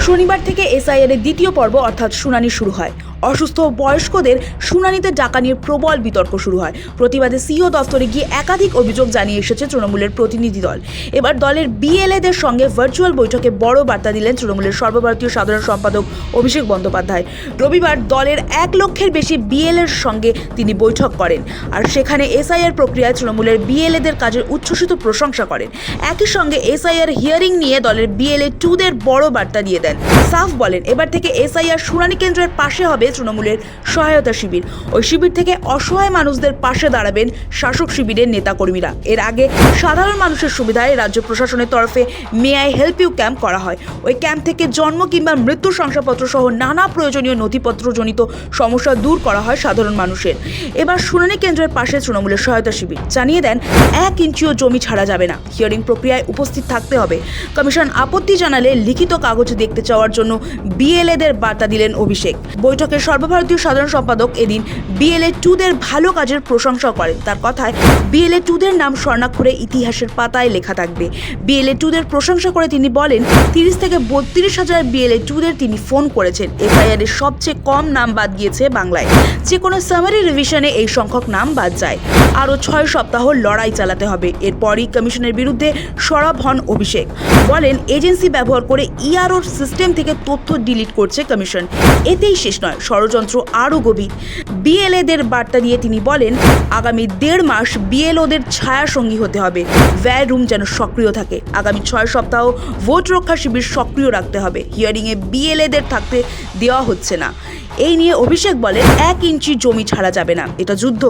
শনিবার থেকে এসআইআর এর দ্বিতীয় পর্ব অর্থাৎ শুনানি শুরু হয়। অসুস্থ বয়স্কদের শুনানিতে ডাকা নিয়ে প্রবল বিতর্ক শুরু হয়। প্রতিবাদে সিইও দফতরে গিয়ে একাধিক অভিযোগ জানিয়ে এসেছে তৃণমূলের প্রতিনিধি দল। এবার দলের বিএলএদের সঙ্গে ভার্চুয়াল বৈঠকে বড় বার্তা দিলেন তৃণমূলের সর্বভারতীয় সাধারণ সম্পাদক অভিষেক বন্দ্যোপাধ্যায়। রবিবার দলের 1 লক্ষের বেশি বিএলএর সঙ্গে তিনি বৈঠক করেন, আর সেখানে এসআইআর প্রক্রিয়ায় তৃণমূলের বিএলএদের কাজের উচ্ছ্বসিত প্রশংসা করেন। একই সঙ্গে এসআইআর হিয়ারিং নিয়ে দলের বিএলএ 2দের বড় বার্তা দিয়ে দেন। সাফ বলেন, এবার থেকে এসআইআর শুনানি কেন্দ্রের পাশে হবে তৃণমূলের সহায়তা শিবির। ওই শিবির থেকে অসহায় মানুষদের পাশে দাঁড়াবেন শাসক শিবিরের নেতাকর্মীরা। এর আগে সাধারণ মানুষের সুবিধায় রাজ্য প্রশাসনের তরফে may I help you camp করা হয়। ওই ক্যাম্প থেকে জন্ম কিংবা মৃত্যুর শংসাপত্র সহ নানা প্রয়োজনীয় নথিপত্রজনিত সমস্যা দূর করা হয় সাধারণ মানুষের। এবার শুনানি কেন্দ্রের পাশে তৃণমূলের সহায়তা শিবির। জানিয়ে দেন, 1 ইঞ্চিও জমি ছাড়া যাবে না, হিয়ারিং প্রক্রিয়ায় উপস্থিত থাকতে হবে। কমিশন আপত্তি জানালে লিখিত কাগজ দেখতে চাওয়ার জন্য বিএলএদের বার্তা দিলেন অভিষেক। বৈঠকে সর্বভারতীয় সাধারণ সম্পাদক এদিন বিএলএ 2দের ভালো কাজের প্রশংসা করেন। তার কথায়, বিএলএ 2দের নাম স্বর্ণাক্ষরে ইতিহাসের পাতায় লেখা থাকবে। বিএলএ 2দের প্রশংসা করে তিনি বলেন, 30 থেকে 32 হাজার বিএলএ 2দের তিনি ফোন করেছেন। এসআইআর এর সবচেয়ে কম নাম বাদ গিয়েছে বাংলায়। যে কোনো সামারি রিভিশনে এই সংখ্যক নাম বাদ যায়। আরও 6 সপ্তাহ লড়াই চালাতে হবে। এরপরই কমিশনের বিরুদ্ধে সরব হন অভিষেক। বলেন, এজেন্সি ব্যবহার করে ইআরও সিস্টেম থেকে তথ্য ডিলিট করছে কমিশন। এতেই শেষ নয়, ষড়যন্ত্র আরও গভীর। বিএলএদের বার্তা দিয়ে তিনি বলেন, আগামী 1.5 মাস বিএলওদের ছায়া সঙ্গী হতে হবে। ভ্যার রুম যেন সক্রিয় থাকে। আগামী 6 সপ্তাহ ভোট রক্ষা শিবির সক্রিয় রাখতে হবে। হিয়ারিংয়ে বিএলএদের থাকতে দেওয়া হচ্ছে না। এই নিয়ে অভিষেক বলেন, 1 ইঞ্চি জমি ছাড়া যাবে না, এটা যুদ্ধ।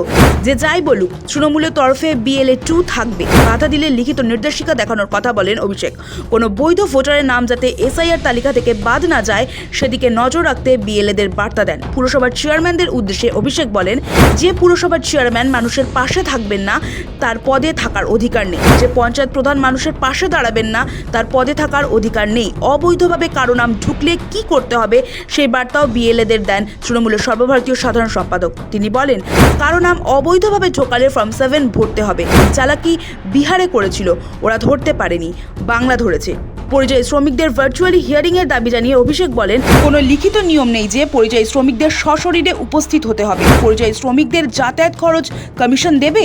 যে যাই বলুক, তৃণমূলের তরফে বিএলএ 2 থাকবে। বাধা দিলে লিখিত নির্দেশিকা দেখানোর কথা বলেন অভিষেক। কোনো বৈধ ভোটারের নাম যাতে এসআইআর তালিকা থেকে বাদ না যায় সেদিকে নজর রাখতে বিএলএদের বার্তা দেন। পুরসভার চেয়ারম্যানদের উদ্দেশ্যে অভিষেক বলেন, যে পুরসভার চেয়ারম্যান মানুষের পাশে থাকবেন না তার পদে থাকার অধিকার নেই। যে পঞ্চায়েত প্রধান মানুষের পাশে দাঁড়াবেন না তার পদে থাকার অধিকার নেই। অবৈধভাবে কারো নাম ঢুকলে কি করতে হবে সেই বার্তাও বিএলএদের দেন তৃণমূলের সর্বভারতীয় সাধারণ সম্পাদক। তিনি বলেন, কারো নাম অবৈধভাবে ঢোকালে ফর্ম 7 ভরতে হবে। চালাকি বিহারে করেছিল, ওরা ধরতে পারেনি, বাংলা ধরেছে। পরিযায়ী শ্রমিকদের ভার্চুয়ালি হিয়ারিং এর দাবি জানিয়ে অভিষেক বলেন, কোনো লিখিত নিয়ম নেই যে পরিযায়ী শ্রমিকদের সশরীরে উপস্থিত হতে হবে। পরিযায়ী শ্রমিকদের যাতায়াত খরচ কমিশন দেবে।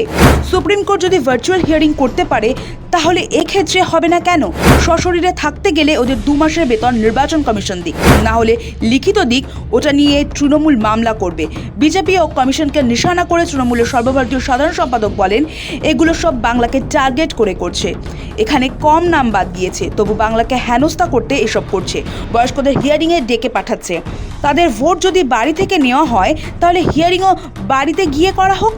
সুপ্রিম কোর্ট যদি ভার্চুয়াল হিয়ারিং করতে পারে তাহলে এক্ষেত্রে হবে না কেন? সশরীরে থাকতে গেলে ওদের 2 মাসের বেতন নির্বাচন কমিশন দিক, না হলে লিখিত দিক। ওটা নিয়ে তৃণমূল মামলা করবে। বিজেপি ও কমিশনকে নিশানা করে তৃণমূলের সর্বভারতীয় সাধারণ সম্পাদক বলেন, এগুলো সব বাংলাকে টার্গেট করে করছে। এখানে কম নাম বাদ গিয়েছে, তবু বাংলাকে হেনস্থা করতে এসব করছে। বয়স্কদের হিয়ারিংয়ে ডেকে পাঠাচ্ছে। তাদের ভোট যদি বাড়ি থেকে নেওয়া হয় তাহলে হিয়ারিংও বাড়িতে গিয়ে করা হোক।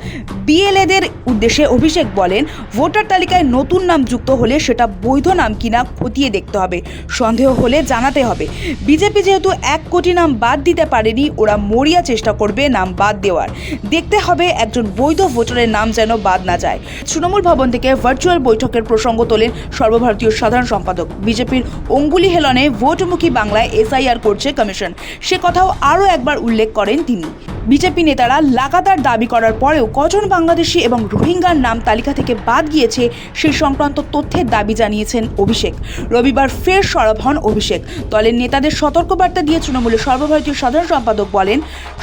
বিএলএদের উদ্দেশ্যে অভিষেক বলেন, ভোটার তালিকায় নতুন নাম যুক্ত হলে সেটা বৈধ নাম কিনা খতিয়ে দেখতে হবে। সন্দেহ হলে জানাতে হবে। বিজেপি যেহেতু 1 কোটি নাম বাদ দিতে পারেনি, ওরা মরিয়া চেষ্টা করবে নাম বাদ দেওয়ার। দেখতে হবে একজন বৈধ ভোটারের নাম যেন বাদ না যায়। তৃণমূল ভবন থেকে ভার্চুয়াল বৈঠকের প্রসঙ্গ তোলেন সর্বভারতীয় সাধারণ সম্পাদক। বিজেপির অঙ্গুলি হেলনে ভোটমুখী বাংলায় এসআইআর করছে কমিশন, সে কথাও আরও একবার উল্লেখ করেন তিনি। বিজেপি নেতারা লাগাতার দাবি করার পরেও কজন বাংলাদেশি এবং রোহিঙ্গার নাম তালিকা থেকে বাদ গিয়েছে সেই সংক্রান্ত তথ্যের দাবি জানিয়েছেন অভিষেক। রবিবার ফের সরব হন অভিষেক। দলের নেতাদের সতর্কবার্তা দিয়ে তৃণমূলের সর্বভারতীয় সাধারণ সম্পাদক বলেন,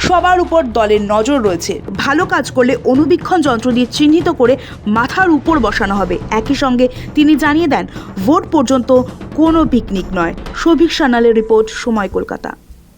সবার উপর দলের নজর রয়েছে। ভালো কাজ করলে অনুবীক্ষণ যন্ত্র দিয়ে চিহ্নিত করে মাথার উপর বসানো হবে। একই সঙ্গে তিনি জানিয়ে দেন, ভোট পর্যন্ত কোনো পিকনিক নয়। সৌভিক সান্যালের রিপোর্ট, সময়, কলকাতা।